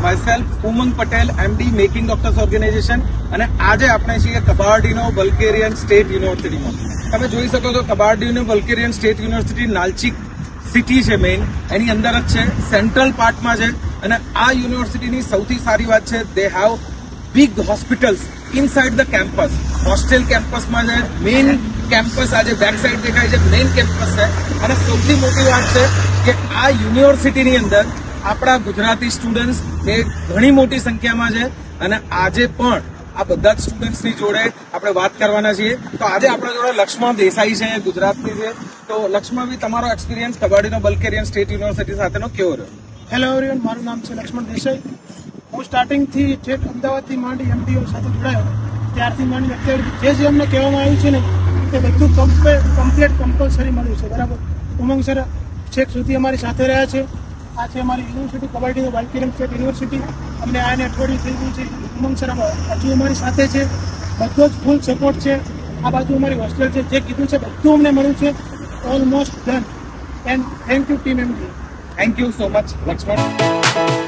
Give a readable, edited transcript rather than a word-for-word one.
Myself Umang Patel MD making doctors organisation અને આજે આપણે છીએ કબારડીનો બલ્ગેરિયન સ્ટેટ યુનિવર્સિટીમાં. તમે જોઈ શકો છો કબારડીનો બલ્ગેરિયન સ્ટેટ યુનિવર્સિટી નાલ્ચિક સિટી છે મેઇન, એની અંદર જ છે, સેન્ટ્રલ પાર્ટમાં છે. અને આ યુનિવર્સિટીની સૌથી સારી વાત છે they have big hospitals inside the campus. Hostel કેમ્પસમાં છે, મેઇન કેમ્પસ આજે બેક સાઇડ દેખાય છે, મેઇન કેમ્પસ છે. અને સૌથી મોટી વાત છે કે આ યુનિવર્સિટીની અંદર આપણા ગુજરાતી સ્ટુડન્ટ્સ એ ઘણી મોટી સંખ્યામાં છે. અને આજે પણ આ બધા જ સ્ટુડન્ટ્સની જોડે આપણે વાત કરવાના છીએ. તો આજે આપણા જોડે લક્ષ્મણ દેસાઈ છે, ગુજરાતની છે. તો લક્ષ્મણ ભાઈ, તમારો એક્સપિરિયન્સ કબારડીનો બલ્ગેરિયન સ્ટેટ યુનિવર્સિટી સાથેનો કેવો રહ્યો? હેલો એવરીવન, મારું નામ છે લક્ષ્મણ દેસાઈ. હું સ્ટાર્ટિંગથી ઠેઠ અમદાવાદથી માંડી MDO સાથે જોડાયો ત્યારથી માંડી અત્યારે જે અમને કહેવામાં આવ્યું છે ને તે બધું કમ્પ્લીટ કમ્પલસરી મળ્યું છે. બરાબર. ઉમંગ સર છેક સુધી અમારી સાથે રહ્યા છે. આ છે અમારી યુનિવર્સિટી કબારડીનો બલ્ગેરિયન સ્ટેટ યુનિવર્સિટી. અમને આને અઠવાડિયું થઈ ગયું છે. ઉમંગ સર હજુ અમારી સાથે છે, બધો જ ફૂલ સપોર્ટ છે. આ બાજુ અમારી હોસ્ટેલ છે, જે કીધું છે બધું અમને મળ્યું છે. Almost done. And thank you team MD. Thank you so much Lakshman.